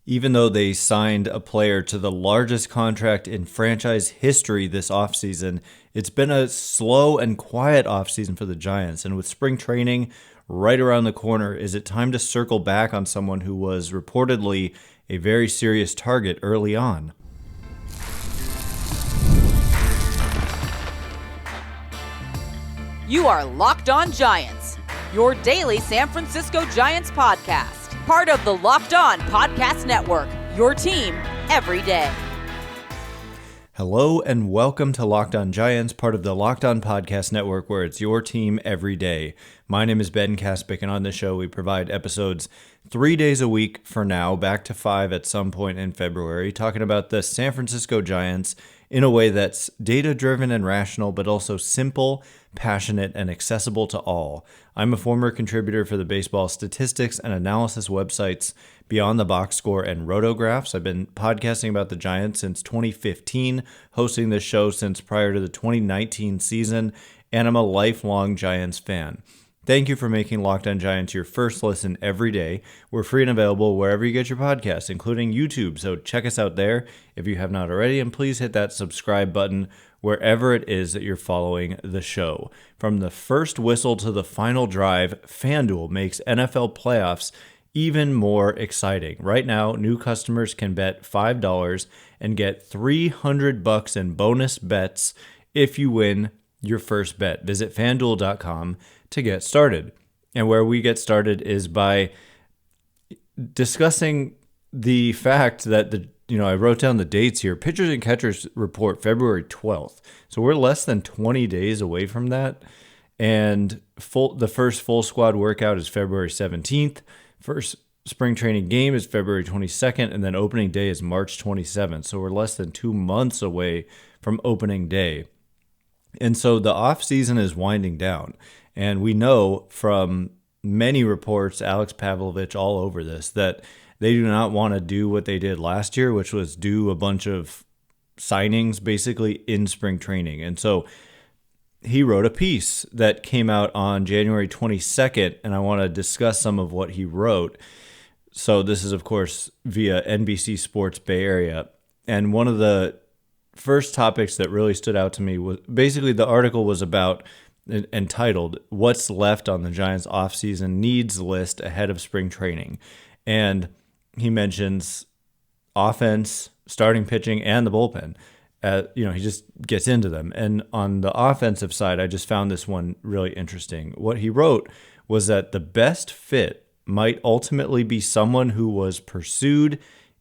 even though they signed a player to the largest contract in franchise history this offseason. It's been a slow and quiet offseason for the Giants, and with spring training right around the corner, is it time to circle back on someone who was reportedly a very serious target early on? You are Locked On Giants, your daily San Francisco Giants podcast. Part of the Locked On Podcast Network, your team every day. Hello and welcome to Locked On Giants, part of the Locked On Podcast Network, where it's your team every day. My name is Ben Kaspick, and on this show we provide episodes 3 days a week for now, back to 5 at some point in February, talking about the San Francisco Giants in a way that's data-driven and rational, but also simple, passionate, and accessible to all. I'm a former contributor for the baseball statistics and analysis websites Beyond the Box Score and Rotographs. I've been podcasting about the Giants since 2015, hosting this show since prior to the 2019 season, and I'm a lifelong Giants fan. Thank you for making Locked On Giants your first listen every day. We're free and available wherever you get your podcasts, including YouTube, so check us out there if you have not already, and please hit that subscribe button wherever it is that you're following the show. From the first whistle to the final drive, FanDuel makes NFL playoffs even more exciting. Right now, new customers can bet $5 and get $300 in bonus bets if you win your first bet. Visit FanDuel.com to get started. And where we get started is by discussing the fact that I wrote down the dates here. Pitchers and catchers report February 12th. So we're less than 20 days away from that. And the first full squad workout is February 17th. First spring training game is February 22nd. And then opening day is March 27th. So we're less than 2 months away from opening day. And so the offseason is winding down. And we know from many reports, Alex Pavlovich all over this, that they do not want to do what they did last year, which was do a bunch of signings basically in spring training. And so he wrote a piece that came out on January 22nd, and I want to discuss some of what he wrote. So this is, of course, via NBC Sports Bay Area. And one of the first topics that really stood out to me was basically the article was about entitled "What's Left on the Giants Offseason Needs List Ahead of Spring Training." And he mentions offense, starting pitching, and the bullpen. He just gets into them. And on the offensive side, I just found this one really interesting. What he wrote was that the best fit might ultimately be someone who was pursued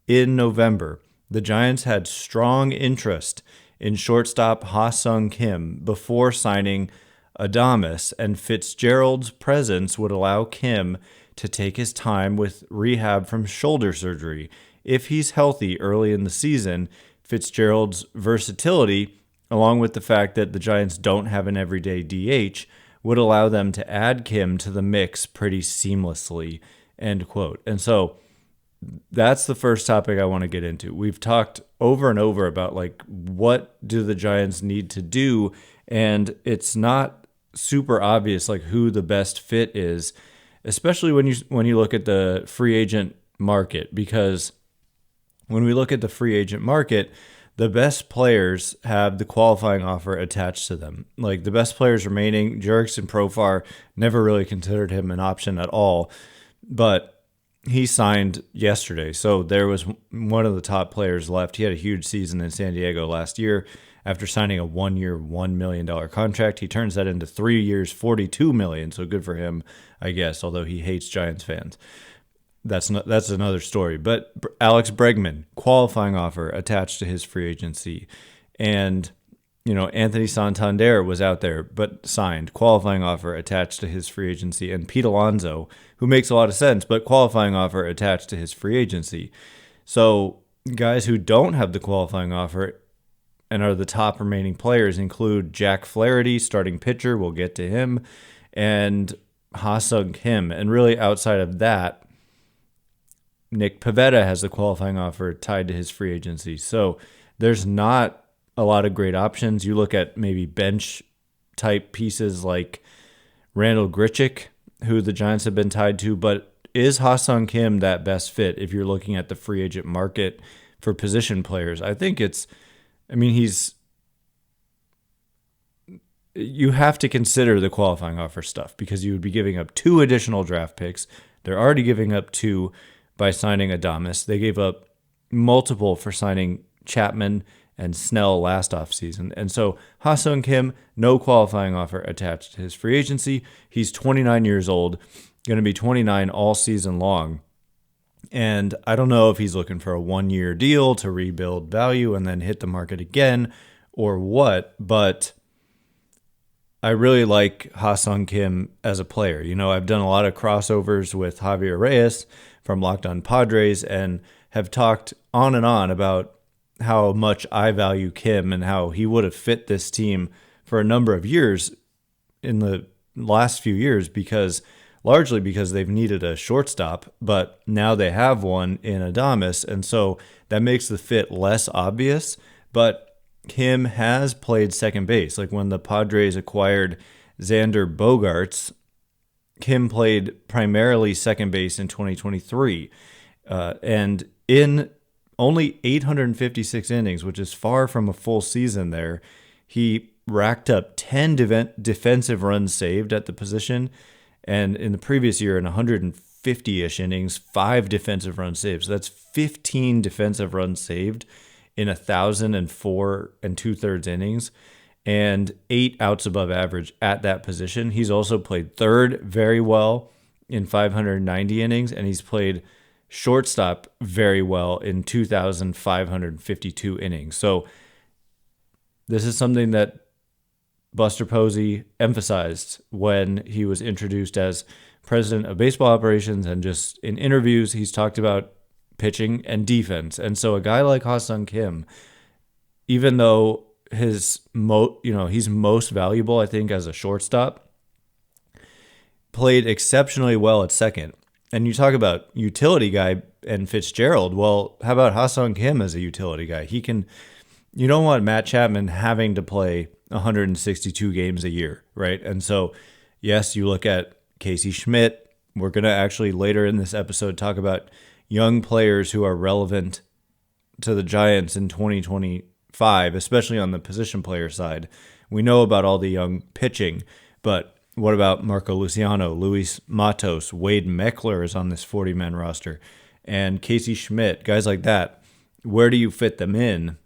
in November. The Giants had strong interest in shortstop Ha-Seong Kim before signing Adames, and Fitzgerald's presence would allow Kim to take his time with rehab from shoulder surgery. If he's healthy early in the season, Fitzgerald's versatility, along with the fact that the Giants don't have an everyday DH, would allow them to add Kim to the mix pretty seamlessly, end quote. And so that's the first topic I want to get into. We've talked over and over about what do the Giants need to do, and it's not super obvious who the best fit is, especially when you look at the free agent market, because when we look at the free agent market, the best players have the qualifying offer attached to them. The best players remaining, Jurickson Profar, never really considered him an option at all, but he signed yesterday. So there was one of the top players left. He had a huge season in San Diego last year. After signing a 1-year, $1 million contract, he turns that into 3 years, $42 million. So good for him, I guess, although he hates Giants fans. That's another story. But Alex Bregman, qualifying offer attached to his free agency. And, Anthony Santander was out there, but signed, qualifying offer attached to his free agency. And Pete Alonso, who makes a lot of sense, but qualifying offer attached to his free agency. So guys who don't have the qualifying offer and are the top remaining players include Jack Flaherty, starting pitcher, we'll get to him, and Ha-Seong Kim. And really outside of that, Nick Pivetta has the qualifying offer tied to his free agency. So there's not a lot of great options. You look at maybe bench type pieces like Randall Grichuk, who the Giants have been tied to, but is Ha-Seong Kim that best fit if you're looking at the free agent market for position players? I think you have to consider the qualifying offer stuff because you would be giving up 2 additional draft picks. They're already giving up 2 by signing Adames. They gave up multiple for signing Chapman and Snell last offseason. And so Ha-Seong Kim, no qualifying offer attached to his free agency. He's 29 years old, going to be 29 all season long. And I don't know if he's looking for a 1-year deal to rebuild value and then hit the market again or what, but I really like Ha-Seong Kim as a player. I've done a lot of crossovers with Javier Reyes from Locked On Padres and have talked on and on about how much I value Kim and how he would have fit this team for a number of years in the last few years largely because they've needed a shortstop, but now they have one in Adames, and so that makes the fit less obvious, but Kim has played second base. Like when the Padres acquired Xander Bogaerts, Kim played primarily second base in 2023. And in only 856 innings, which is far from a full season there, he racked up 10 defensive runs saved at the position. And in the previous year, in 150-ish innings, 5 defensive runs saved. So that's 15 defensive runs saved in 1,004 2/3 innings and 8 outs above average at that position. He's also played third very well in 590 innings, and he's played shortstop very well in 2,552 innings. So this is something that Buster Posey emphasized when he was introduced as president of baseball operations, and just in interviews, he's talked about pitching and defense. And so a guy like Ha-Seong Kim, even though he's most valuable, I think, as a shortstop, played exceptionally well at second. And you talk about utility guy and Fitzgerald. Well, how about Ha-Seong Kim as a utility guy? You don't want Matt Chapman having to play 162 games a year, right? And so, yes, you look at Casey Schmidt. We're going to actually later in this episode talk about young players who are relevant to the Giants in 2025, especially on the position player side. We know about all the young pitching, but what about Marco Luciano, Luis Matos, Wade Meckler is on this 40-man roster, and Casey Schmidt, guys like that. Where do you fit them in?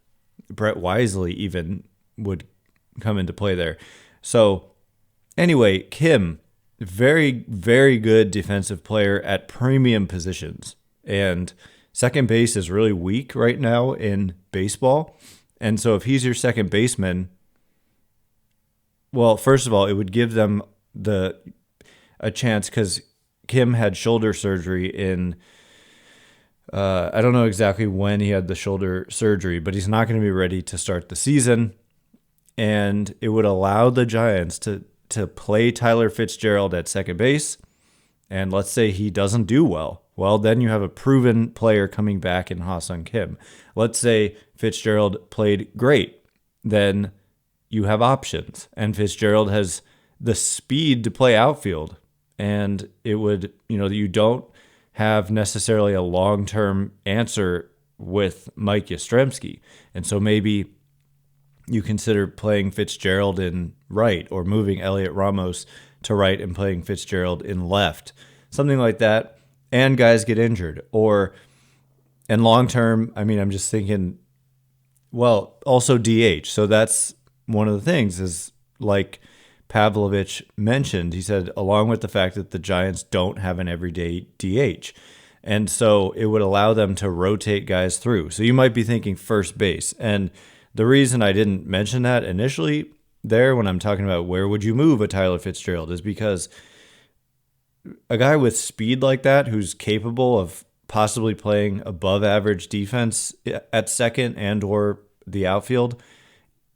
Brett Wisely even would come into play there. So anyway, Kim, very, very good defensive player at premium positions. And second base is really weak right now in baseball. And so if he's your second baseman, well, first of all, it would give them a chance because Kim had shoulder surgery in, I don't know exactly when he had the shoulder surgery, but he's not going to be ready to start the season. And it would allow the Giants to play Tyler Fitzgerald at second base. And let's say he doesn't do well. Well, then you have a proven player coming back in Ha-Seong Kim. Let's say Fitzgerald played great. Then you have options. And Fitzgerald has the speed to play outfield. And it would, you don't have necessarily a long-term answer with Mike Yastrzemski. And so maybe you consider playing Fitzgerald in right or moving Elliot Ramos to right and playing Fitzgerald in left. Something like that. And guys get injured. And long-term, I'm just thinking, well, also DH. So that's one of the things is like Pavlovich mentioned. He said, along with the fact that the Giants don't have an everyday DH. And so it would allow them to rotate guys through. So you might be thinking first base. And the reason I didn't mention that initially there when I'm talking about where would you move a Tyler Fitzgerald is because a guy with speed like that who's capable of possibly playing above average defense at second and or the outfield,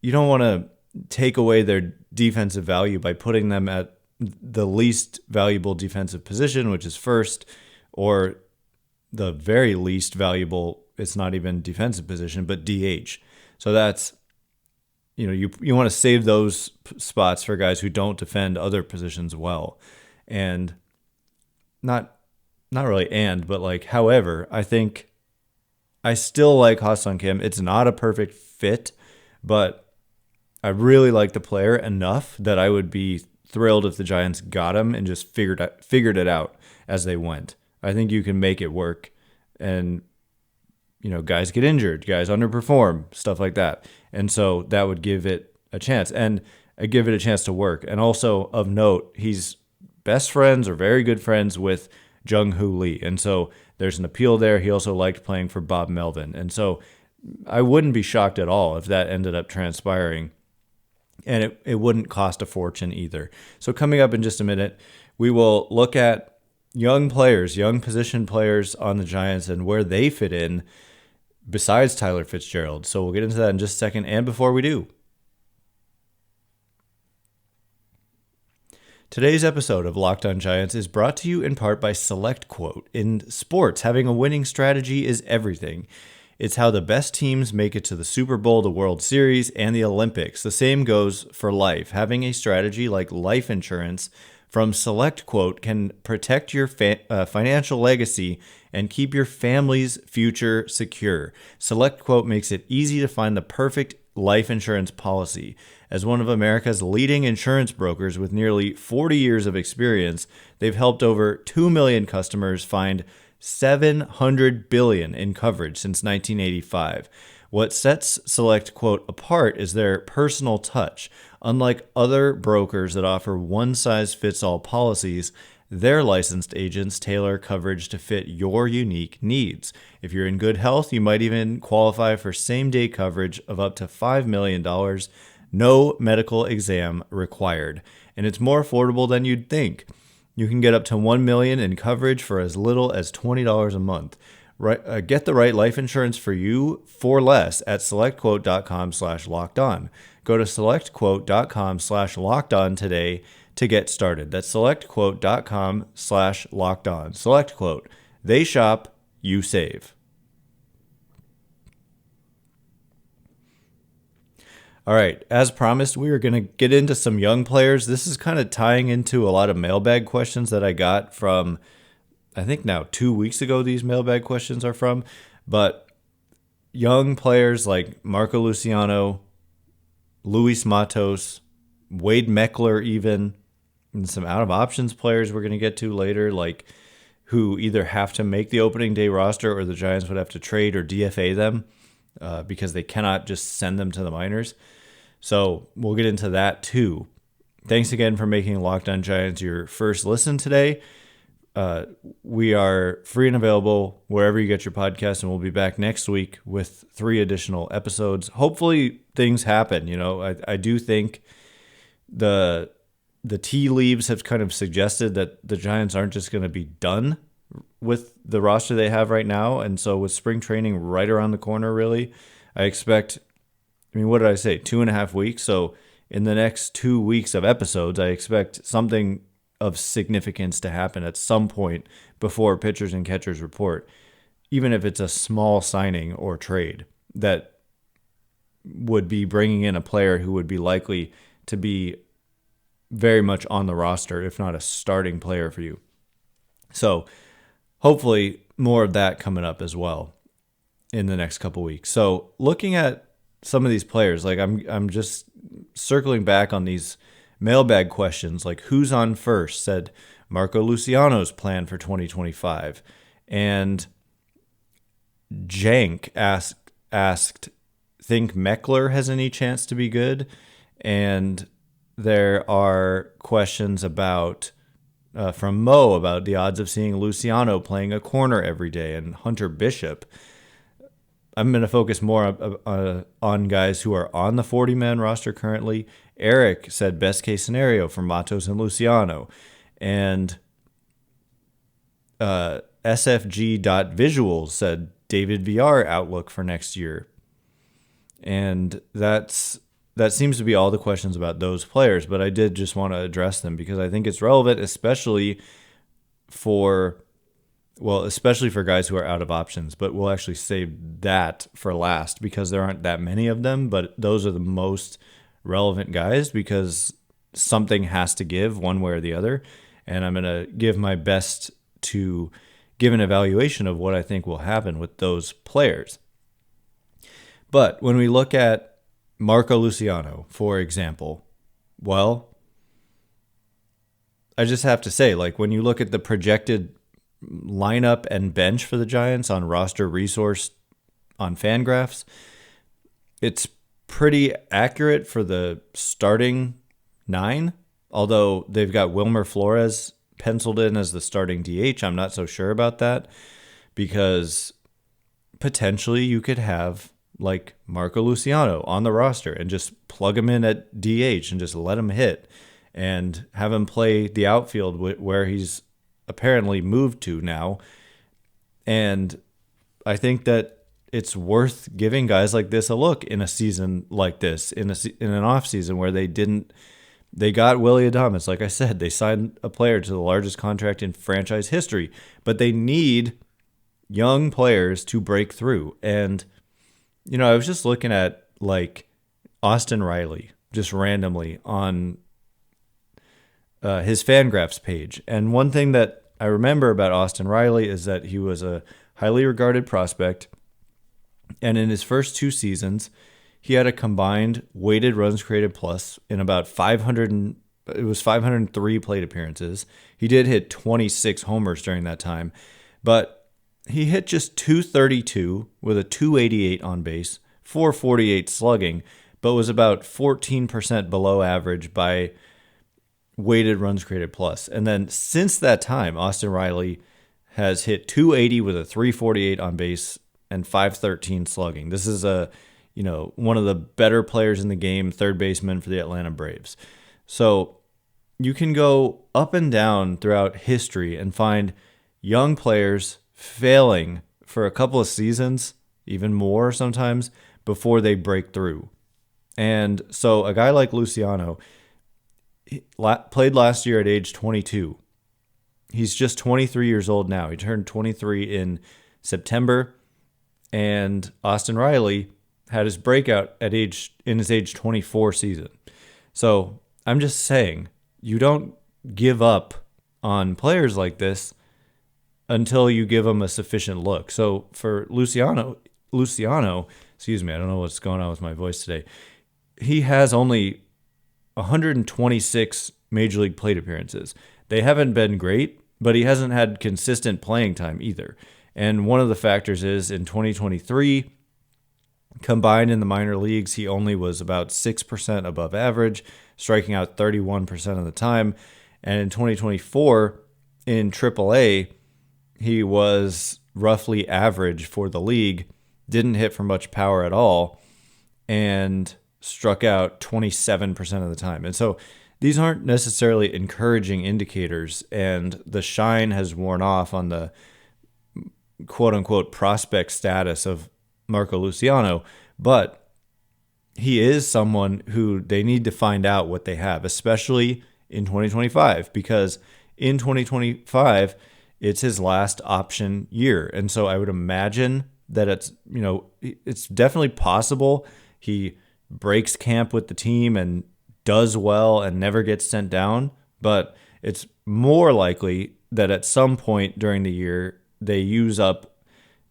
you don't want to take away their defensive value by putting them at the least valuable defensive position, which is first, or the very least valuable, it's not even defensive position, but DH. So that's, you want to save those spots for guys who don't defend other positions well. And not not really but like, however, I think I still like Ha-Seong Kim. It's not a perfect fit, but I really like the player enough that I would be thrilled if the Giants got him and just figured it out as they went. I think you can make it work, and guys get injured, guys underperform, stuff like that, and so that would give it a chance, and give it a chance to work. And also of note, he's best friends or very good friends with Jung-Hoo Lee, and so there's an appeal there. He also liked playing for Bob Melvin, and so I wouldn't be shocked at all if that ended up transpiring. And it wouldn't cost a fortune either. So coming up in just a minute, we will look at young players, young position players on the Giants and where they fit in besides Tyler Fitzgerald. So we'll get into that in just a second. And before we do, today's episode of Locked On Giants is brought to you in part by SelectQuote. In sports, having a winning strategy is everything. It's how the best teams make it to the Super Bowl, the World Series, and the Olympics. The same goes for life. Having a strategy like life insurance from SelectQuote can protect your financial legacy and keep your family's future secure. SelectQuote makes it easy to find the perfect life insurance policy. As one of America's leading insurance brokers with nearly 40 years of experience, they've helped over 2 million customers find $700 billion in coverage since 1985. What sets SelectQuote apart is their personal touch. Unlike other brokers that offer one-size-fits-all policies, their licensed agents tailor coverage to fit your unique needs. If you're in good health, you might even qualify for same-day coverage of up to $5 million, no medical exam required. And it's more affordable than you'd think. You can get up to $1 million in coverage for as little as $20 a month. Get the right life insurance for you for less at selectquote.com/lockedon. Go to selectquote.com/lockedon today to get started. That's selectquote.com/lockedon. SelectQuote. They shop, you save. All right, as promised, we are going to get into some young players. This is kind of tying into a lot of mailbag questions that I got from, I think now 2 weeks ago, these mailbag questions are from. But young players like Marco Luciano, Luis Matos, Wade Meckler even, and some out-of-options players we're going to get to later, like who either have to make the opening day roster or the Giants would have to trade or DFA them because they cannot just send them to the minors. So we'll get into that too. Thanks again for making Locked On Giants your first listen today. We are free and available wherever you get your podcast, and we'll be back next week with 3 additional episodes. Hopefully things happen. I do think the tea leaves have kind of suggested that the Giants aren't just going to be done with the roster they have right now. And so with spring training right around the corner, really, I expect, what did I say? 2.5 weeks. So in the next 2 weeks of episodes, I expect something of significance to happen at some point before pitchers and catchers report, even if it's a small signing or trade that would be bringing in a player who would be likely to be very much on the roster, if not a starting player for you. So hopefully more of that coming up as well in the next couple weeks. So looking at some of these players, like I'm just circling back on these mailbag questions, like who's on first, said Marco Luciano's plan for 2025. And Jank asked, think Meckler has any chance to be good? And there are questions about from Mo about the odds of seeing Luciano playing a corner every day, and Hunter Bishop. I'm going to focus more on guys who are on the 40-man roster currently. Eric said best case scenario for Matos and Luciano. And SFG.visuals said David Villar outlook for next year. And that seems to be all the questions about those players, but I did just want to address them because I think it's relevant, especially for guys who are out of options, but we'll actually save that for last because there aren't that many of them, but those are the most relevant guys because something has to give one way or the other. And I'm going to give my best to give an evaluation of what I think will happen with those players. But when we look at Marco Luciano, for example, well, I just have to say, like, when you look at the projected lineup and bench for the Giants on Roster Resource on Fangraphs, it's pretty accurate for the starting 9, although they've got Wilmer Flores penciled in as the starting DH. I'm not so sure about that, because potentially you could have like Marco Luciano on the roster and just plug him in at DH and just let him hit and have him play the outfield where he's apparently moved to now. And I think that it's worth giving guys like this a look in a season like this, in an off season where they got Willy Adames. Like I said, they signed a player to the largest contract in franchise history, but they need young players to break through. And, you know, I was just looking at like Austin Riley just randomly on his Fangraphs page. And one thing that I remember about Austin Riley is that he was a highly regarded prospect. And in his first 2 seasons, he had a combined weighted runs created plus in about 503 plate appearances. He did hit 26 homers during that time, but he hit just 232 with a 288 on base, 448 slugging, but was about 14% below average by weighted runs created plus. And then since that time, Austin Riley has hit 280 with a 348 on base and 513 slugging. This is one of the better players in the game, third baseman for the Atlanta Braves. So you can go up and down throughout history and find young players failing for a couple of seasons, even more sometimes, before they break through. And so a guy like Luciano played last year at age 22. He's just 23 years old now. He turned 23 in September, and Austin Riley had his breakout in his age 24 season. So I'm just saying, you don't give up on players like this until you give them a sufficient look. So for Luciano, excuse me, I don't know what's going on with my voice today. He has only 126 Major League plate appearances. They haven't been great, but he hasn't had consistent playing time either. And one of the factors is in 2023, combined in the minor leagues, he only was about 6% above average, striking out 31% of the time. And in 2024, in AAA, he was roughly average for the league, didn't hit for much power at all, and struck out 27% of the time. And so these aren't necessarily encouraging indicators, and the shine has worn off on the quote-unquote prospect status of Marco Luciano, but he is someone who they need to find out what they have, especially in 2025, because in 2025, it's his last option year. And so I would imagine that it's definitely possible he breaks camp with the team and does well and never gets sent down, but it's more likely that at some point during the year, they use up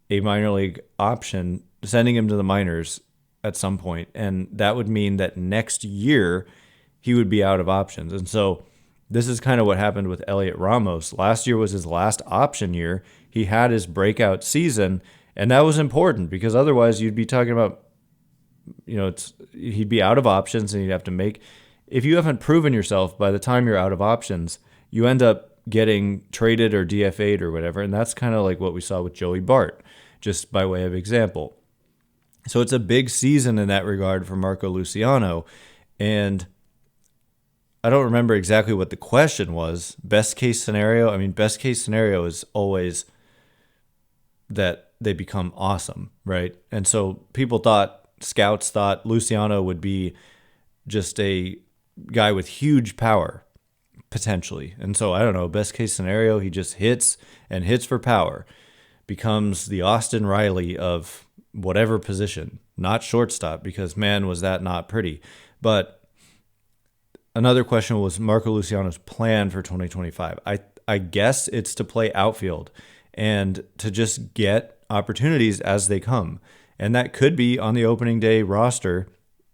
a minor league option, sending him to the minors at some point. And that would mean that next year he would be out of options. And so this is kind of what happened with Elliot Ramos. Last year was his last option year. He had his season, and that was important because otherwise you'd be talking about, he'd be out of options and he'd have to make, if you haven't proven yourself by the time you're out of options, you end up getting traded or DFA'd or whatever. And that's kind of like what we saw with Joey Bart, just by way of example. So it's a big season in that regard for Marco Luciano. And I don't remember exactly what the question was. Best case scenario? I mean, best case scenario is always that they become awesome, right? And so scouts thought Luciano would be just a guy with huge power, potentially. And so, I don't know, best case scenario, he just hits and hits for power, becomes the Austin Riley of whatever position, not shortstop, because man, was that not pretty. But another question was Marco Luciano's plan for 2025. I guess it's to play outfield. and to just get opportunities as they come. And that could be on the opening day roster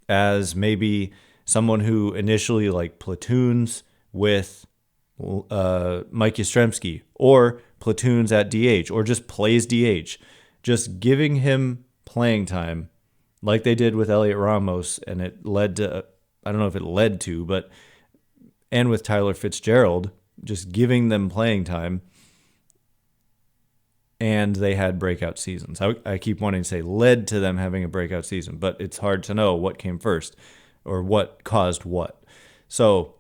as maybe someone who initially like platoons with Mike Yastrzemski, or platoons at DH, or just plays DH. Just giving him playing time like they did with Elliot Ramos, and it led to, I don't know if it led to, but, and with Tyler Fitzgerald, just giving them playing time, and they had breakout seasons. I keep wanting to say led to them having a breakout season, but it's hard to know what came first or what caused what. So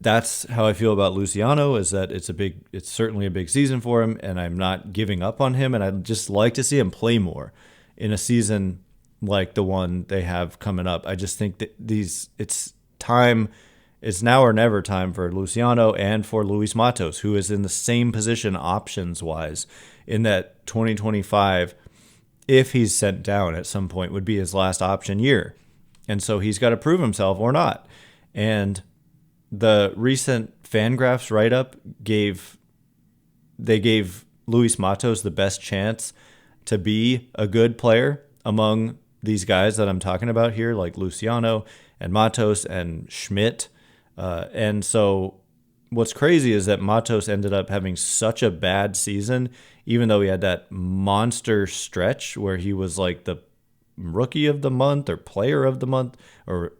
that's how I feel about Luciano, is that it's certainly a big season for him, and I'm not giving up on him, and I'd just like to see him play more in a season like the one they have coming up. I just think that it's now or never time for Luciano and for Luis Matos, who is in the same position options-wise, in that 2025, if he's sent down at some point, would be his last option year. And so he's got to prove himself or not. And the recent Fangraphs write-up gave Luis Matos the best chance to be a good player among these guys that I'm talking about here, like Luciano and Matos and Schmidt. And so what's crazy is that Matos ended up having such a bad season, even though he had that monster stretch where he was like the rookie of the month or player of the month, or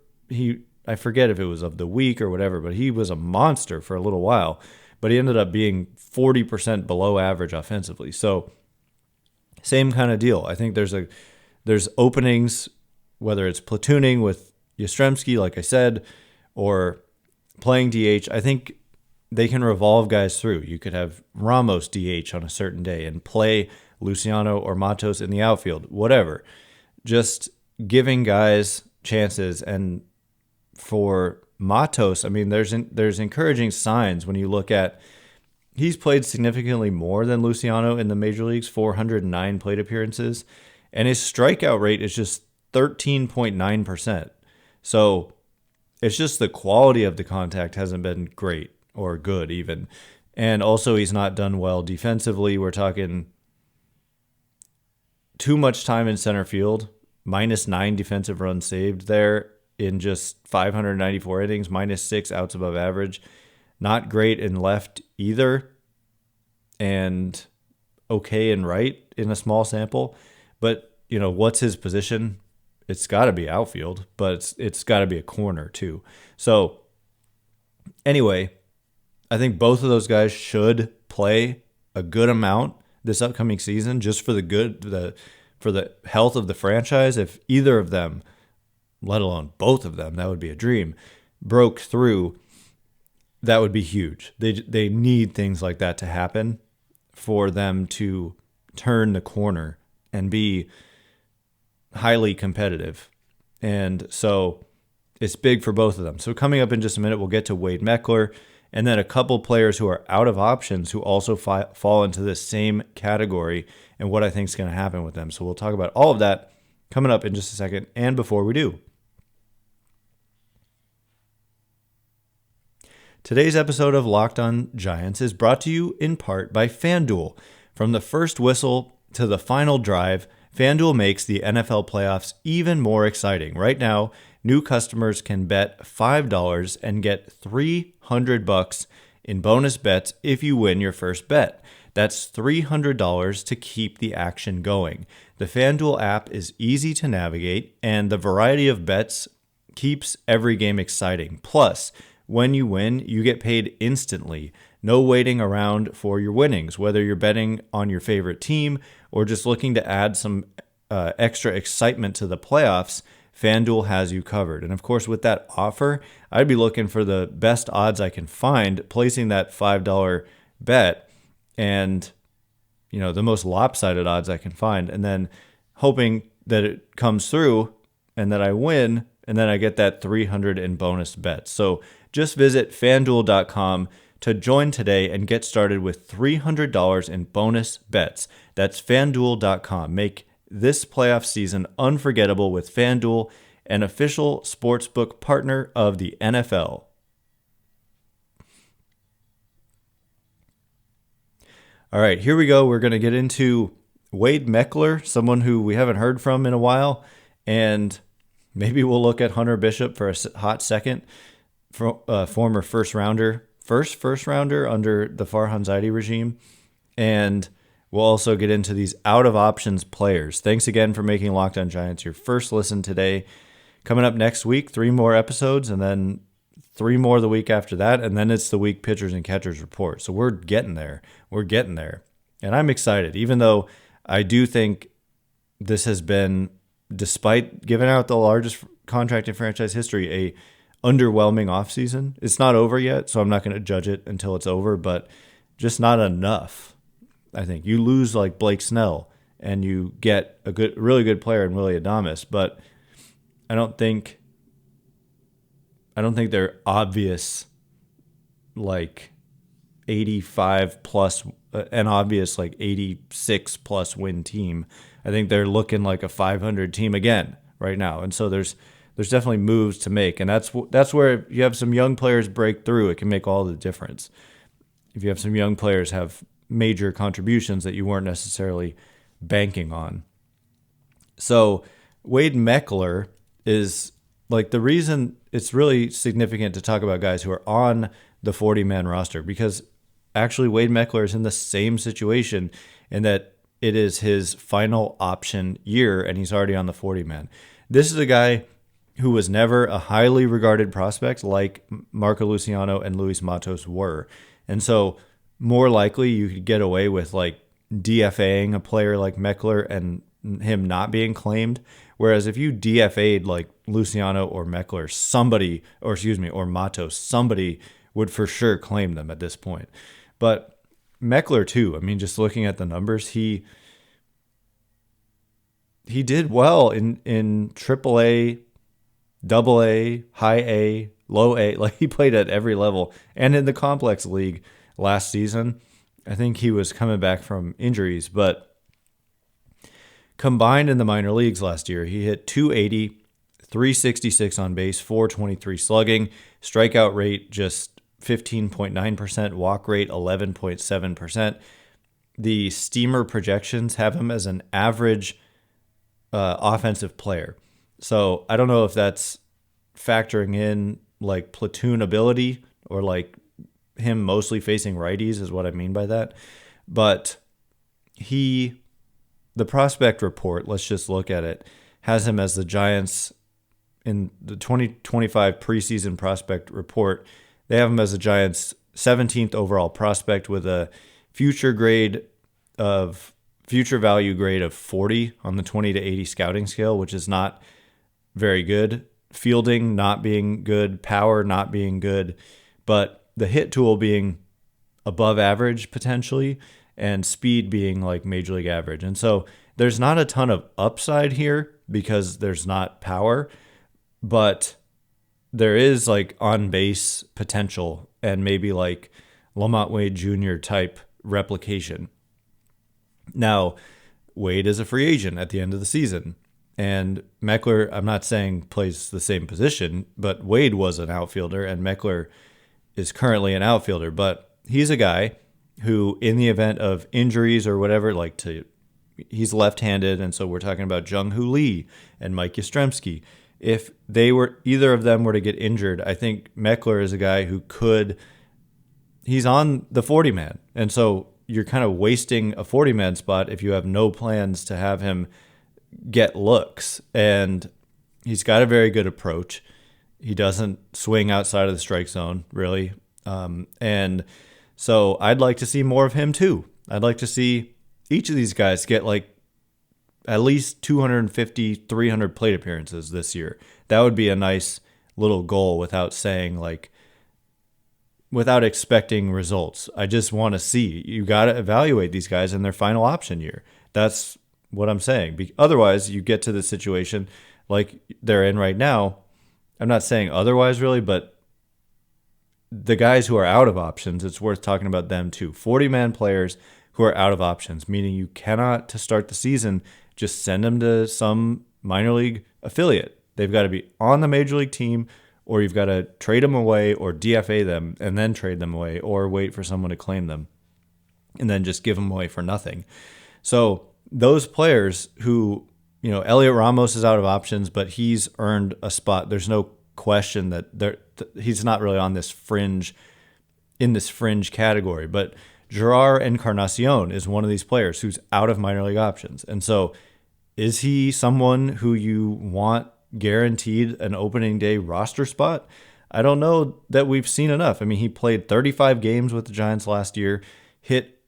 I forget if it was of the week or whatever, but he was a monster for a little while, but he ended up being 40% below average offensively. So same kind of deal. I think there's openings, whether it's platooning with Yastrzemski, like I said, or playing DH. I think they can revolve guys through. You could have Ramos DH on a certain day and play Luciano or Matos in the outfield, whatever. Just giving guys chances. And for Matos, I mean, there's encouraging signs when you look at, he's played significantly more than Luciano in the major leagues, 409 plate appearances, and his strikeout rate is just 13.9%. So it's just the quality of the contact hasn't been great or good even. And also he's not done well defensively. We're talking too much time in center field, -9 defensive runs saved there in just 594 innings, -6 outs above average. Not great in left either, and okay in right in a small sample. But, what's his position? It's got to be outfield, but it's got to be a corner too. So anyway, I think both of those guys should play a good amount this upcoming season, just for for the health of the franchise. If either of them, let alone both of them, that would be a dream, broke through, that would be huge. They need things like that to happen for them to turn the corner and be highly competitive. And so it's big for both of them. So coming up in just a minute, we'll get to Wade Meckler, and then a couple players who are out of options who also fall into this same category, and what I think is going to happen with them. So we'll talk about all of that coming up in just a second. And before we do, today's episode of Locked On Giants is brought to you in part by FanDuel. From the first whistle to the final drive, FanDuel makes the NFL playoffs even more exciting. Right now, new customers can bet $5 and get $300 in bonus bets if you win your first bet. That's $300 to keep the action going. The FanDuel app is easy to navigate, and the variety of bets keeps every game exciting. Plus, when you win, you get paid instantly. No waiting around for your winnings, whether you're betting on your favorite team or just looking to add some extra excitement to the playoffs. FanDuel has you covered. And of course, with that offer, I'd be looking for the best odds I can find, placing that $5 bet and, the most lopsided odds I can find, and then hoping that it comes through and that I win, and then I get that $300 in bonus bets. So just visit FanDuel.com to join today and get started with $300 in bonus bets. That's FanDuel.com. Make this playoff season unforgettable with FanDuel, an official sportsbook partner of the NFL. All right, here we go. We're going to get into Wade Meckler, someone who we haven't heard from in a while, and maybe we'll look at Hunter Bishop for a hot second, former first rounder under the Farhan Zaidi regime, and we'll also get into these out of options players. Thanks again for making Locked On Giants your first listen today. Coming up next week, 3 more episodes, and then 3 more the week after that, and then it's the week pitchers and catchers report. So we're getting there. And I'm excited, even though I do think this has been, despite giving out the largest contract in franchise history, a underwhelming offseason. It's not over yet, so I'm not going to judge it until it's over, but just not enough. I think you lose like Blake Snell and you get a really good player in Willy Adames, but I don't think they're obvious like 85 plus an obvious like 86 plus win team. I think they're looking like a 500 team again right now. And so there's definitely moves to make, and that's where if you have some young players break through, it can make all the difference. If you have some young players have major contributions that you weren't necessarily banking on. So Wade Meckler is like the reason it's really significant to talk about guys who are on the 40-man roster, because actually Wade Meckler is in the same situation in that it is his final option year and he's already on the 40-man. This is a guy who was never a highly regarded prospect like Marco Luciano and Luis Matos were. And so more likely you could get away with like DFAing a player like Meckler and him not being claimed. Whereas if you DFA'd like Luciano or Meckler, or Matos, somebody would for sure claim them at this point. But Meckler too, I mean, just looking at the numbers, he did well in AAA, AA, high A, low A. Like he played at every level. And in the complex league last season, I think he was coming back from injuries, but combined in the minor leagues last year, he hit 280, 366 on base, 423 slugging, strikeout rate just 15.9%, walk rate 11.7%. The Steamer projections have him as an average offensive player. So I don't know if that's factoring in like platoon ability or like him mostly facing righties is what I mean by that. But the prospect report, let's just look at it, has him as the Giants in the 2025 preseason prospect report. They have him as the Giants' 17th overall prospect with a future value grade of 40 on the 20 to 80 scouting scale, which is not very good. Fielding not being good, power not being good, but the hit tool being above average potentially, and speed being like major league average. And so there's not a ton of upside here because there's not power, but there is like on base potential and maybe like Lamont Wade Jr. type replication. Now, Wade is a free agent at the end of the season, and Meckler, I'm not saying plays the same position, but Wade was an outfielder and Meckler is currently an outfielder, but he's a guy who, in the event of injuries or whatever, he's left-handed, and so we're talking about Jung-Hoo Lee and Mike Yastrzemski. If either of them were to get injured, I think Meckler is a guy who he's on the 40-man, and so you're kind of wasting a 40-man spot if you have no plans to have him get looks. And he's got a very good approach. He doesn't swing outside of the strike zone, really. And so I'd like to see more of him too. I'd like to see each of these guys get like at least 250, 300 plate appearances this year. That would be a nice little goal without expecting results. I just want to see. You got to evaluate these guys in their final option year. That's what I'm saying. Otherwise, you get to the situation like they're in right now. I'm not saying otherwise really, but the guys who are out of options, it's worth talking about them too. 40-man players who are out of options, meaning you cannot, to start the season, just send them to some minor league affiliate. They've got to be on the major league team, or you've got to trade them away or DFA them and then trade them away or wait for someone to claim them. and then just give them away for nothing. So those players who, Elliot Ramos is out of options, but he's earned a spot. There's no question that he's not really on this fringe category. But Jerar Encarnacion is one of these players who's out of minor league options. And so is he someone who you want guaranteed an opening day roster spot? I don't know that we've seen enough. I mean, he played 35 games with the Giants last year, hit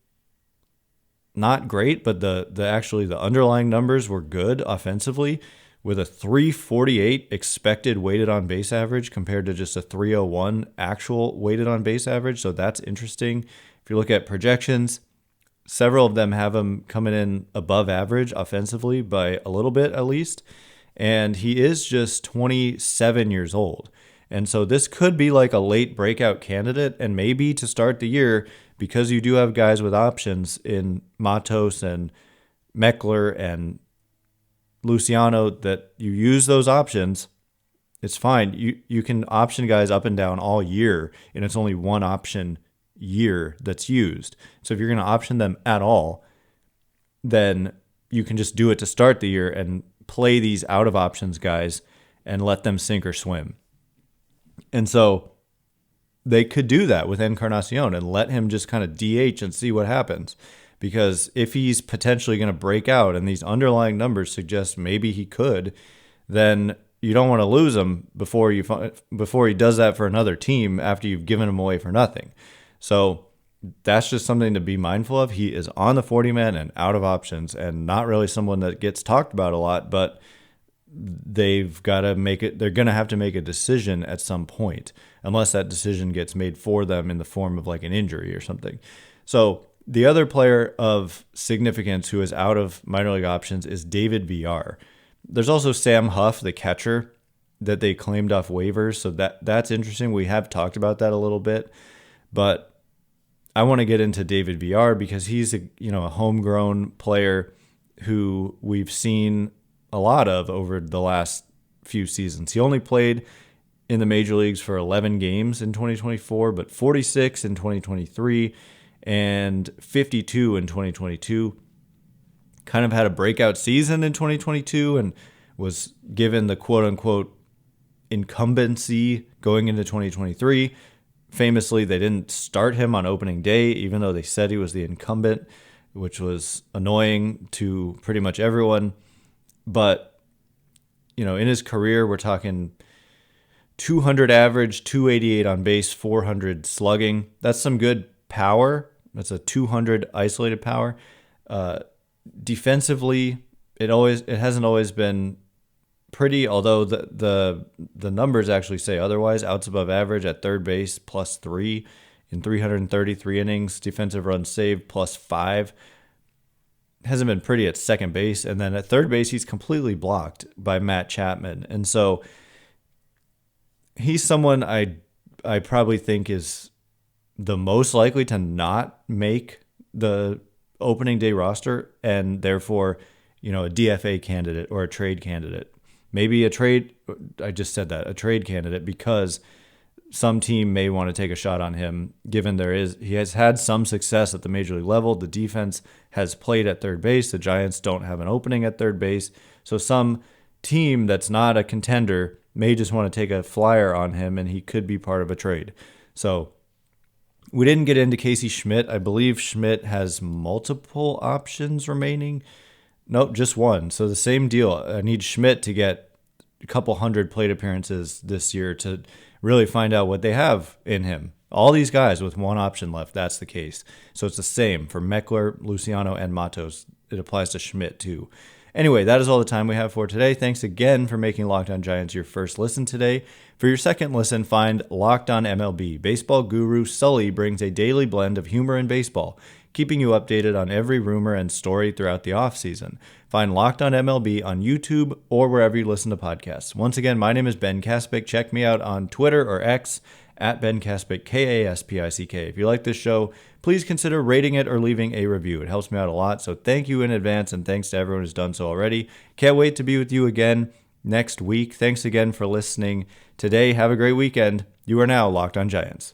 not great, but the underlying numbers were good offensively, with a 348 expected weighted on base average compared to just a 301 actual weighted on base average. So that's interesting. If you look at projections, several of them have him coming in above average offensively by a little bit at least. And he is just 27 years old. And so this could be like a late breakout candidate, and maybe to start the year, because you do have guys with options in Matos and Meckler and Luciano, that you use those options. It's fine. You can option guys up and down all year, and it's only one option year that's used. So if you're going to option them at all, then you can just do it to start the year and play these out of options guys and let them sink or swim. And so they could do that with Encarnacion and let him just kind of DH and see what happens. Because if he's potentially going to break out and these underlying numbers suggest maybe he could, then you don't want to lose him before he does that for another team after you've given him away for nothing. So that's just something to be mindful of. He is on the 40-man and out of options, and not really someone that gets talked about a lot, but they've got to make it. They're going to have to make a decision at some point, unless that decision gets made for them in the form of like an injury or something. So the other player of significance who is out of minor league options is David Villar. There's also Sam Huff, the catcher, that they claimed off waivers. So that's interesting. We have talked about that a little bit, but I want to get into David Villar because he's a homegrown player who we've seen a lot of over the last few seasons. He only played in the major leagues for 11 games in 2024, but 46 in 2023 and 52 in 2022. Kind of had a breakout season in 2022 and was given the quote-unquote incumbency going into 2023. Famously, they didn't start him on opening day, even though they said he was the incumbent, which was annoying to pretty much everyone. But, in his career, we're talking 200 average, 288 on base, 400 slugging. That's some good power. That's a 200 isolated power. Defensively, it hasn't always been pretty, although the numbers actually say otherwise. Outs above average at third base, +3 in 333 innings. Defensive runs saved, +5. Hasn't been pretty at second base. And then at third base, he's completely blocked by Matt Chapman. And so he's someone I probably think is the most likely to not make the opening day roster, and therefore, a DFA candidate or a trade candidate. Maybe a trade candidate, because some team may want to take a shot on him, given he has had some success at the major league level. The defense has played at third base. The Giants don't have an opening at third base. So some team that's not a contender may just want to take a flyer on him, and he could be part of a trade. So we didn't get into Casey Schmidt. I believe Schmidt has multiple options remaining. Nope, just one. So the same deal. I need Schmidt to get a couple hundred plate appearances this year to really find out what they have in him. All these guys with one option left, that's the case. So it's the same for Meckler, Luciano, and Matos. It applies to Schmidt too. Anyway, that is all the time we have for today. Thanks again for making Locked On Giants your first listen today. For your second listen, find Locked On MLB. Baseball guru Sully brings a daily blend of humor and baseball, keeping you updated on every rumor and story throughout the offseason. Find Locked On MLB on YouTube or wherever you listen to podcasts. Once again, my name is Ben Kaspick. Check me out on Twitter or X at Ben Kaspick, Kaspick. If you like this show, please consider rating it or leaving a review. It helps me out a lot, so thank you in advance, and thanks to everyone who's done so already. Can't wait to be with you again next week. Thanks again for listening today. Have a great weekend. You are now Locked On Giants.